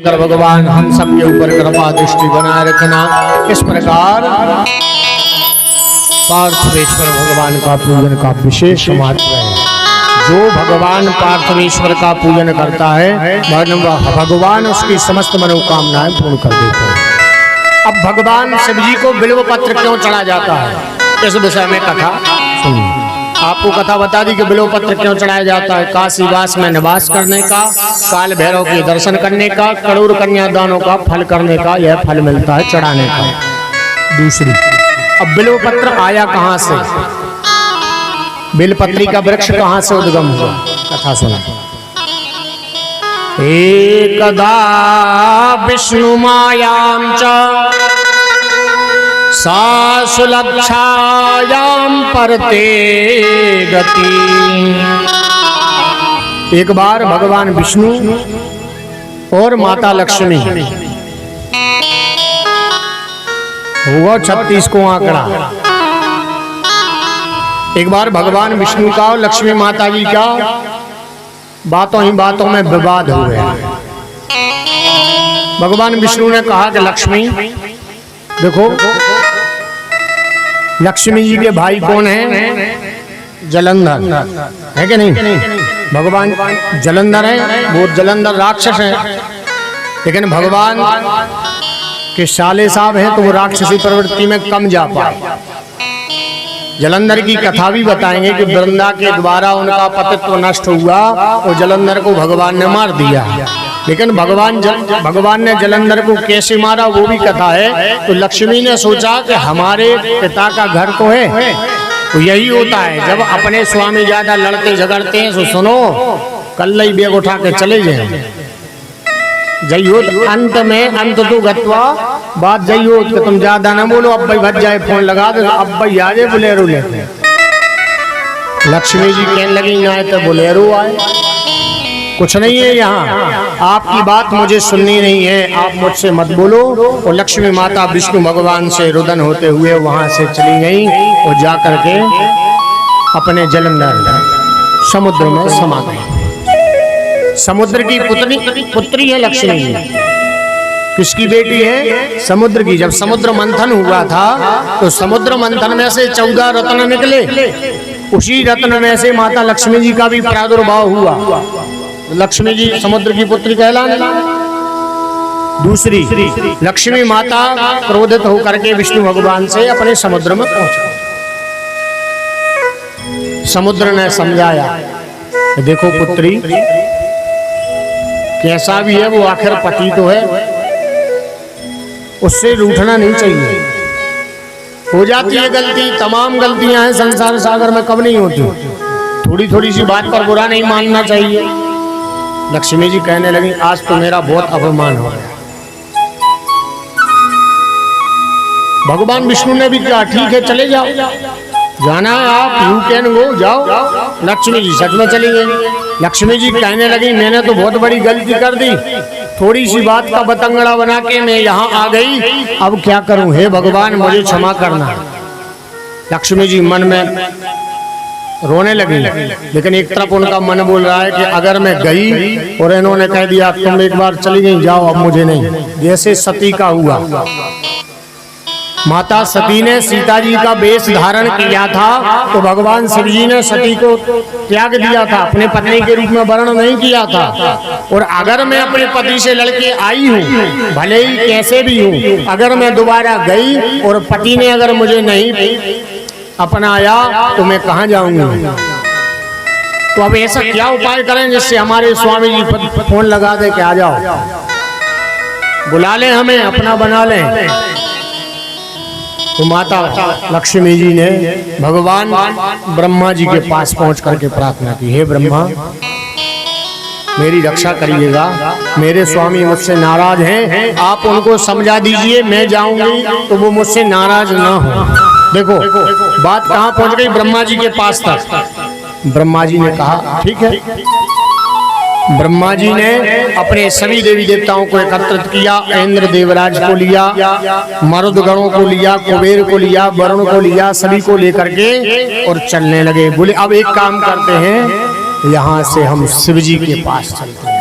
कर भगवान हम सब के ऊपर कृपा दृष्टि बनाए रखना। इस प्रकार पार्थवेश्वर भगवान का पूजन का विशेष महत्व है। जो भगवान पार्थवेश्वर का पूजन करता है भगवान उसकी समस्त मनोकामनाएं पूर्ण कर देते हैं। अब भगवान शिव जी को बिल्व पत्र क्यों चढ़ा जाता है, इस विषय में कथा सुनिए। आपको कथा बता दी कि बिल्व पत्र क्यों चढ़ाया जाता है। काशीवास में निवास करने का, काल भैरव के दर्शन करने का, करोड़ कन्यादानों का फल करने का यह फल मिलता है चढ़ाने का। दूसरी, अब बिल्व पत्र आया कहाँ से, बेलपत्री का वृक्ष कहाँ से उद्गम हुआ, कथा सुना। एकदा विष्णु मायां च सासुलक्षायां परते गति। एक बार भगवान विष्णु और माता लक्ष्मी, हुआ 36 को आंकड़ा, एक बार भगवान विष्णु का और लक्ष्मी माता जी का बातों ही बातों में विवाद हो गया। भगवान विष्णु ने कहा कि लक्ष्मी देखो, लक्ष्मी जी के भाई कौन है, जलंधर है कि नहीं। भगवान जलंधर है, वो जलंधर राक्षस है, लेकिन भगवान के साले साहब हैं तो वो राक्षसी प्रवृत्ति में कम जा पाए। जलंधर की कथा भी बताएंगे कि वृंदा के द्वारा उनका पतित्व नष्ट हुआ और जलंधर को भगवान ने मार दिया। लेकिन भगवान ने जलंधर को कैसे मारा वो भी कथा है। तो लक्ष्मी ने सोचा कि हमारे पिता का घर तो है, तो यही होता है जब अपने स्वामी ज्यादा लड़ते झगड़ते हैं तो सुनो कल ही बेग उठा के चले जाए। जयोत अंत में अंत तो गत्वा बात जयोत कि तुम ज्यादा न बोलो, अब भाई भज जाए, फोन लगा दो, अब भाई आ जाए बुलेरो लेते। लक्ष्मी जी कहने लगी ना तो बुलेरो आए, कुछ नहीं है यहाँ, आपकी बात मुझे सुननी नहीं है, आप मुझसे मत बोलो। और लक्ष्मी माता विष्णु भगवान से रुदन होते हुए वहां से चली गई और जाकर के अपने जलंधर समुद्र में समा गई। समुद्र की पुत्री है लक्ष्मी जी। किसकी बेटी है, समुद्र की। जब समुद्र मंथन हुआ था तो समुद्र मंथन में से 14 रत्न निकले, उसी रत्न में से माता लक्ष्मी जी का भी प्रादुर्भाव हुआ। लक्ष्मी जी समुद्र की पुत्री कहलाने। दूसरी, लक्ष्मी माता क्रोधित होकर के विष्णु भगवान से अपने समुद्र में पहुंच। समुद्र ने समझाया, देखो पुत्री कैसा भी है वो आखिर पति तो है, उससे रूठना नहीं चाहिए। हो जाती है गलती, तमाम गलतियां हैं संसार सागर में, कब नहीं होती। थोड़ी थोड़ी सी बात पर बुरा नहीं मानना चाहिए। लक्ष्मी जी कहने लगी आज तो मेरा बहुत अपमान हो गया। भगवान विष्णु ने भी कहा ठीक है चले जाओ, जाना है आप, यू कैन गो, जाओ। लक्ष्मी जी सच में चली गई। लक्ष्मी जी कहने लगी मैंने तो बहुत बड़ी गलती कर दी, थोड़ी सी बात का बतंगड़ा बना के मैं यहाँ आ गई, अब क्या करूं, हे भगवान मुझे क्षमा करना। लक्ष्मी जी मन में रोने लगी, लेकिन एक तरफ उनका मन बोल रहा है कि अगर मैं गई और इन्होंने कह दिया तुम एक बार चली गई, जाओ अब मुझे नहीं। जैसे सती का हुआ, माता सती ने सीता जी का वेश धारण किया था तो भगवान शिव जी ने सती को त्याग दिया था, अपने पत्नी के रूप में वर्ण नहीं किया था। और अगर मैं अपने पति से लड़के आई हूँ, भले ही कैसे भी हूँ, अगर मैं दोबारा गई और पति ने अगर मुझे नहीं अपनाया तो मैं कहाँ जाऊंगी। तो अब ऐसा क्या उपाय करें जिससे हमारे स्वामी जी फोन लगा दे कि आ जाओ, बुला ले हमें, अपना बना लें। तो माता लक्ष्मी जी ने भगवान ब्रह्मा जी के पास पहुंच करके प्रार्थना की, हे ब्रह्मा मेरी रक्षा करिएगा, मेरे स्वामी मुझसे नाराज हैं, आप उनको समझा दीजिए, मैं जाऊंगी तो वो मुझसे नाराज ना हो। देखो बात कहाँ पहुंच गई, ब्रह्मा जी के पास तक। ब्रह्मा जी ने कहा ठीक है। ब्रह्मा जी ने अपने सभी देवी देवताओं को एकत्रित किया, इंद्र देवराज को लिया, मरुदगणों को लिया, कुबेर को लिया, वरुण को लिया, सभी को लेकर के और चलने लगे। बोले अब एक काम करते हैं, यहाँ से हम शिव जी के पास चलते हैं।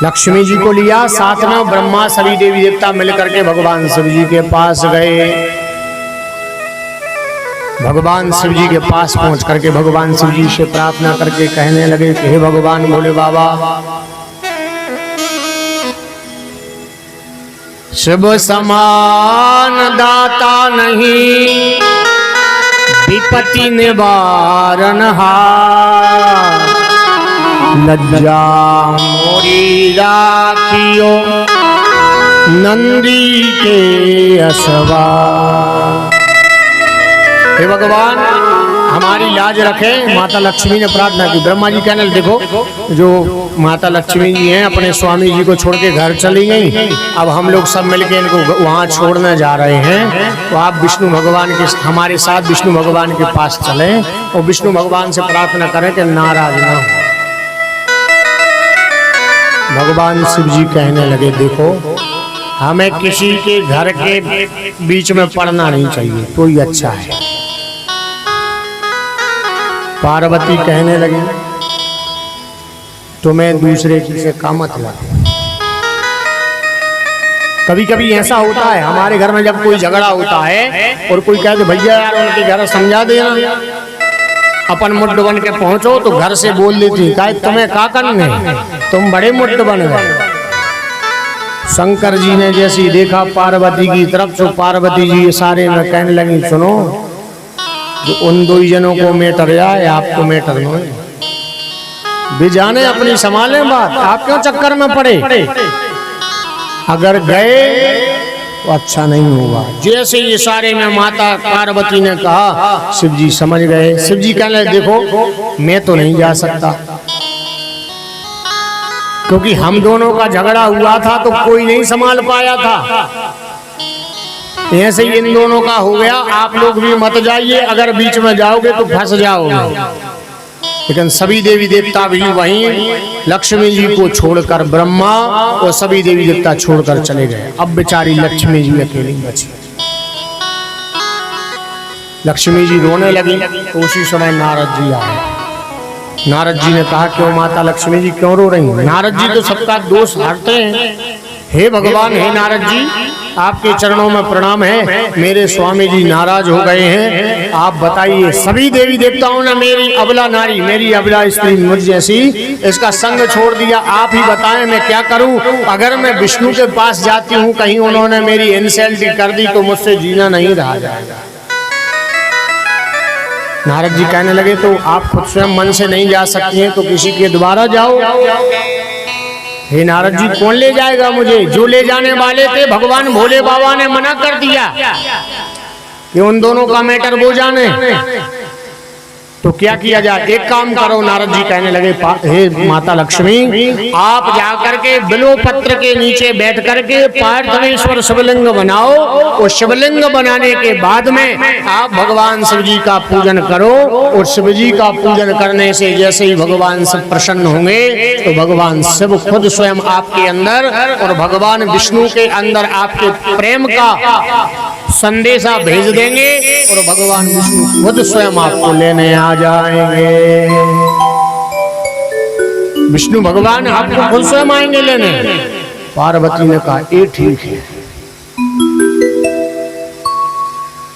लक्ष्मी जी को लिया साथ में, ब्रह्मा सभी देवी देवता मिलकर के भगवान शिव जी के पास गए। भगवान शिव जी के पास पहुंच करके भगवान शिव जी से प्रार्थना करके कहने लगे कि हे भगवान भोले बाबा, शिव समान दाता नहीं, विपत्ति निवारणहार, लज्जा मोरी राखियो नंदी के असवा। हे भगवान हमारी लाज रखें। माता लक्ष्मी ने प्रार्थना की। ब्रह्मा जी कहने देखो, जो माता लक्ष्मी जी हैं अपने स्वामी जी को छोड़ के घर चली गई, अब हम लोग सब मिलके इनको वहाँ छोड़ने जा रहे हैं, तो आप विष्णु भगवान के हमारे साथ विष्णु भगवान के पास चलें और विष्णु भगवान से प्रार्थना करें कि नाराज ना हो। भगवान शिव जी कहने लगे देखो, हमें किसी के घर के बीच में पड़ना नहीं चाहिए, तो ही अच्छा है। पार्वती कहने लगी तुम्हें दूसरे की से का मतलब। कभी कभी ऐसा होता है हमारे घर में, जब कोई झगड़ा होता है और कोई कहते भैया यार उनके घर समझा देना, अपन मुड्ढ बन के पहुंचो तो घर से बोल देती का तुम्हें का करने, तुम बड़े मुड्ढ बन गए। शंकर जी ने जैसी देखा पार्वती की तरफ, तो पार्वती जी इशारे में कहने लगी सुनो, जो उन दो जनों को मेटर आए आपको मेटर नो, वे जाने अपनी संभालें बात, आप क्यों चक्कर में पड़े। अगर गए तो अच्छा नहीं होगा। जैसे इशारे में माता पार्वती ने कहा, शिव जी समझ गए। शिव जी कहने देखो मैं तो नहीं जा सकता, क्योंकि हम दोनों का झगड़ा हुआ था तो कोई नहीं संभाल पाया था, ऐसे ही इन दोनों का हो गया। आप लोग भी मत जाइए, अगर बीच में जाओगे तो फंस जाओगे। लेकिन सभी देवी देवता भी वहीं लक्ष्मी जी को छोड़कर, ब्रह्मा और सभी देवी देवता छोड़कर चले गए। अब बेचारी लक्ष्मी जी अकेली बची। लक्ष्मी जी रोने लगी तो उसी समय नारद जी आए। नारद जी ने कहा क्यों माता लक्ष्मी जी क्यों रो रही हैं? नारद जी तो सबका दोष हरते हैं। हे भगवान, हे नारद जी, आपके चरणों में प्रणाम है। मेरे स्वामी जी नाराज हो गए हैं, आप बताइए। सभी देवी देवताओं ने मेरी अबला नारी, मेरी अबला स्त्री मुझ जैसी, इसका संग छोड़ दिया। आप ही बताएं मैं क्या करूं? अगर मैं विष्णु के पास जाती हूं, कहीं उन्होंने मेरी इंसल्ट कर दी तो मुझसे जीना नहीं रहा जाएगा। नारद जी कहने लगे तो आप खुद स्वयं मन से नहीं जा सकती हैं, तो किसी के द्वारा जाओ। हे नारद जी, कौन ले जाएगा मुझे? जो ले जाने वाले थे भगवान भोले बाबा ने मना कर दिया कि उन दोनों का मैटर वो जाने, तो क्या किया जाए? एक काम करो, नारद जी कहने लगे हे माता लक्ष्मी, आप जाकर के बिल्व पत्र के नीचे बैठ करके पार्थवेश्वर शिवलिंग बनाओ, और शिवलिंग बनाने के बाद में आप भगवान शिव जी का पूजन करो, और शिव जी का पूजन करने से जैसे ही भगवान शिव प्रसन्न होंगे तो भगवान शिव खुद स्वयं आपके अंदर और भगवान विष्णु के अंदर आपके प्रेम का संदेशा भेज देंगे, और भगवान विष्णु खुद स्वयं आपको लेने आ जाएंगे। विष्णु भगवान आपको खुद स्वयं आएंगे लेने। पार्वती ने कहा ये ठीक है,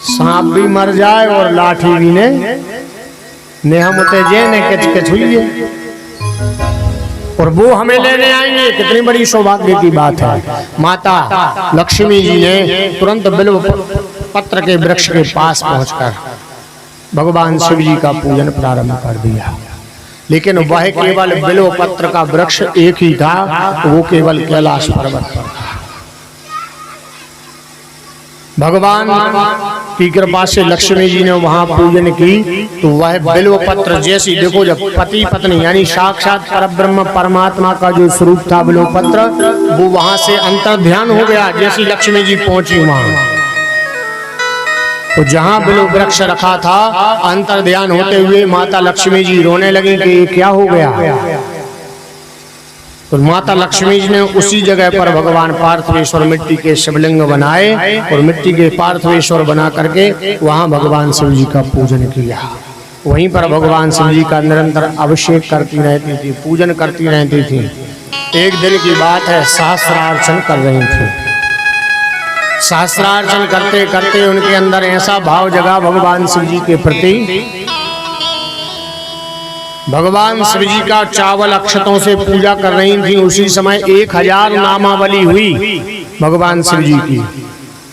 सांप भी मर जाए और लाठी भी ने हम उते ने किच हुई है, और वो हमें लेने आएंगे। कितनी बड़ी सौभाग्य की बात है। माता लक्ष्मी जी ने तुरंत बिल्व पत्र के वृक्ष के पास पहुंचकर भगवान शिव जी का पूजन प्रारंभ कर दिया। लेकिन वह केवल बिल्व पत्र का वृक्ष एक ही था, वो केवल कैलाश पर्वत पर था। भगवान की कृपा से लक्ष्मी जी ने वहां पूजन की, तो वह बिल्व पत्र जैसी, देखो जब पति पत्नी यानी साक्षात परब्रह्म परमात्मा का जो स्वरूप था बिल्व पत्र, वो वहां से अंतर ध्यान हो गया। जैसी लक्ष्मी जी पहुंची वहां, तो जहां बिल्व वृक्ष रखा था, अंतर ध्यान होते हुए माता लक्ष्मी जी रोने लगी कि क्या हो गया। तो माता लक्ष्मी जी ने उसी जगह पर भगवान पार्थवेश्वर मिट्टी के शिवलिंग बनाए, और मिट्टी के पार्थवेश्वर बना करके वहां भगवान शिव जी का पूजन किया। वहीं पर भगवान शिव जी का निरंतर अभिषेक करती रहती थी, पूजन करती रहती थी। एक दिन की बात है, सहस्त्रार्चन कर रही थी। सहस्त्रार्चन करते करते उनके अंदर ऐसा भाव जगा भगवान शिव जी के प्रति। भगवान शिव जी का चावल अक्षतों से पूजा कर रही थी। उसी समय 1000 नामावली हुई भगवान शिव जी की।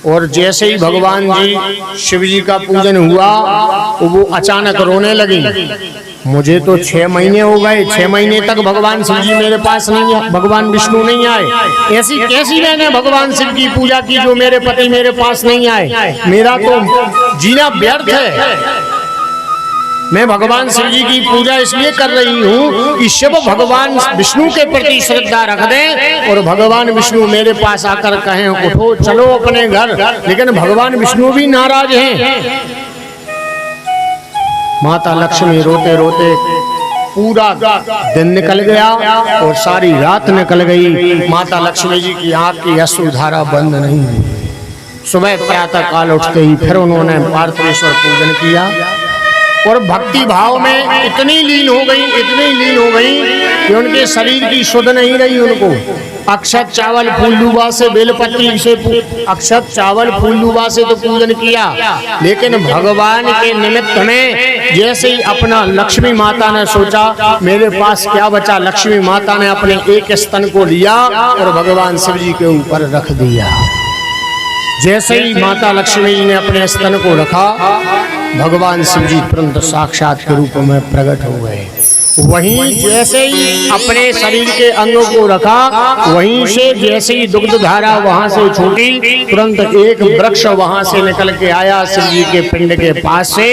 और जैसे ही भगवान जी शिव जी का पूजन हुआ, वो अचानक रोने लगी। मुझे तो 6 महीने हो गए, 6 महीने तक भगवान शिव जी मेरे पास नहीं आए, भगवान विष्णु नहीं आए। ऐसी कैसी मैंने भगवान शिव की पूजा की जो मेरे पति मेरे पास नहीं आए? मेरा तो जीना व्यर्थ है। मैं भगवान शिव जी की पूजा इसलिए कर रही हूँ कि शिव भगवान विष्णु के प्रति श्रद्धा रख दें और भगवान विष्णु मेरे पास आकर कहें उठो चलो अपने घर। लेकिन भगवान विष्णु भी नाराज हैं। माता लक्ष्मी रोते रोते पूरा दिन निकल गया और सारी रात निकल गई। माता लक्ष्मी जी की आंख की अश्रुधारा बंद नहीं हुई। सुबह प्रातः काल उठते ही फिर उन्होंने पार्थेश्वर पूजन किया और भक्ति भाव में इतनी लीन हो गई कि उनके शरीर की सुध नहीं रही। उनको अक्षत चावल फूल दूबा से बेलपत्री से अक्षत चावल फूल दूबा से तो पूजन किया, लेकिन भगवान के निमित्त में जैसे ही अपना लक्ष्मी माता ने सोचा मेरे पास क्या बचा, लक्ष्मी माता ने अपने एक स्तन को लिया और भगवान शिव जी के ऊपर रख दिया। जैसे ही माता लक्ष्मी जी ने अपने स्तन को रखा, भगवान शिव जी तुरंत साक्षात के रूप में प्रकट हो गए। वहीं जैसे ही अपने शरीर के अंगों को रखा, वहीं से जैसे ही दुग्ध धारा वहां से छूटी, तुरंत एक वृक्ष वहां से निकल के आया शिव जी के पिंड के पास से,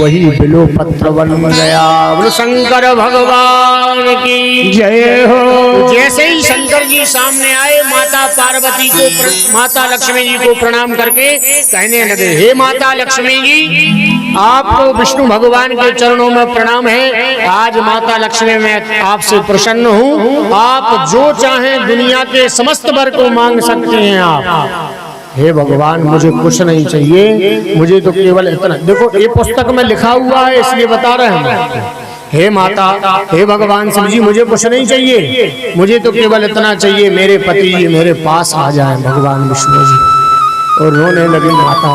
वही बिल्वपत्र बन गया। बोलो शंकर भगवान की जय हो। जैसे ही शंकर जी सामने आए, माता पार्वती को माता लक्ष्मी जी को प्रणाम करके कहने लगे, हे माता लक्ष्मी जी, आपको विष्णु भगवान के चरणों में प्रणाम है। आज माता लक्ष्मी मैं आपसे प्रसन्न हूँ, आप जो चाहें दुनिया के समस्त वर को मांग सकते हैं आप। हे भगवान, मुझे कुछ नहीं चाहिए, मुझे तो केवल इतना। देखो ये पुस्तक में लिखा हुआ है इसलिए बता रहे हैं। हे माता, हे भगवान शिव जी, मुझे कुछ नहीं चाहिए, मुझे तो केवल इतना चाहिए मेरे पति जी मेरे पास आ जाएं भगवान विष्णु जी। और रोने लगी माता।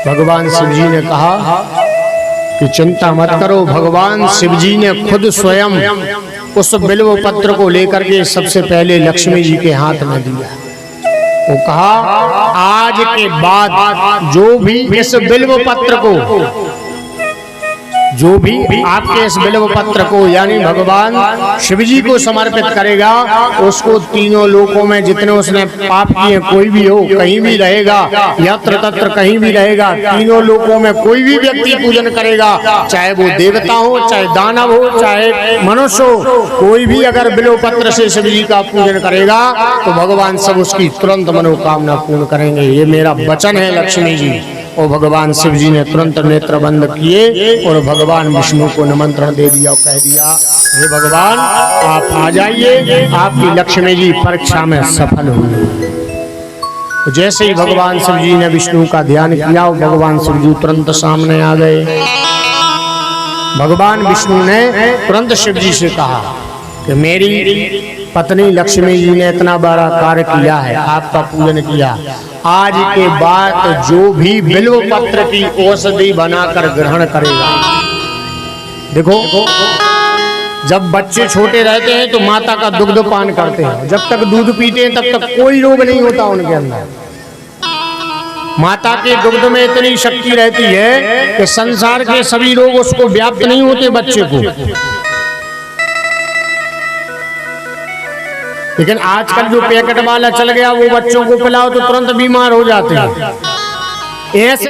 भगवान शिव जी ने कहा कि चिंता मत करो। भगवान शिव जी ने खुद स्वयं उस बिल्व पत्र को लेकर के सबसे पहले लक्ष्मी जी के हाथ में दिया। वो कहा आज के बाद जो भी इस बिल्व पत्र को, जो भी आपके इस बिल्व पत्र को यानी भगवान शिव जी को समर्पित करेगा, उसको तीनों लोकों में जितने उसने पाप किए कोई भी हो, कहीं भी रहेगा, यत्र तत्र कहीं भी रहेगा, तीनों लोकों में कोई भी व्यक्ति पूजन करेगा, चाहे वो देवता हो, चाहे दानव हो, चाहे मनुष्य हो, कोई भी अगर बिल्व पत्र से शिव जी का पूजन करेगा तो भगवान सब उसकी तुरंत मनोकामना पूर्ण करेंगे। ये मेरा वचन है लक्ष्मी जी। और भगवान शिव जी ने तुरंत नेत्र बंद किए और भगवान विष्णु को निमंत्रण दे दिया और कह दिया, हे भगवान आप आ जाइए, आपकी लक्ष्मी जी परीक्षा में सफल हुई। जैसे ही भगवान शिव जी ने विष्णु का ध्यान किया, भगवान शिव जी तुरंत सामने आ गए। भगवान विष्णु ने तुरंत शिव जी से कहा कि मेरी पत्नी लक्ष्मी जी ने इतना बड़ा कार्य किया है, आपका पूजन किया, आज के बाद जो भी बिल्व पत्र की औषधि बनाकर ग्रहण करेगा। देखो जब बच्चे छोटे रहते हैं तो माता का दुग्ध पान करते हैं, जब तक दूध पीते हैं तब तक कोई रोग नहीं होता उनके अंदर। माता के दुग्ध में इतनी शक्ति रहती है कि संसार के सभी रोग उसको व्याप्त नहीं होते बच्चे को। लेकिन आजकल जो पैकेट वाला चल गया वो बच्चों को पिलाओ तो तुरंत बीमार हो जाते हैं। ऐसे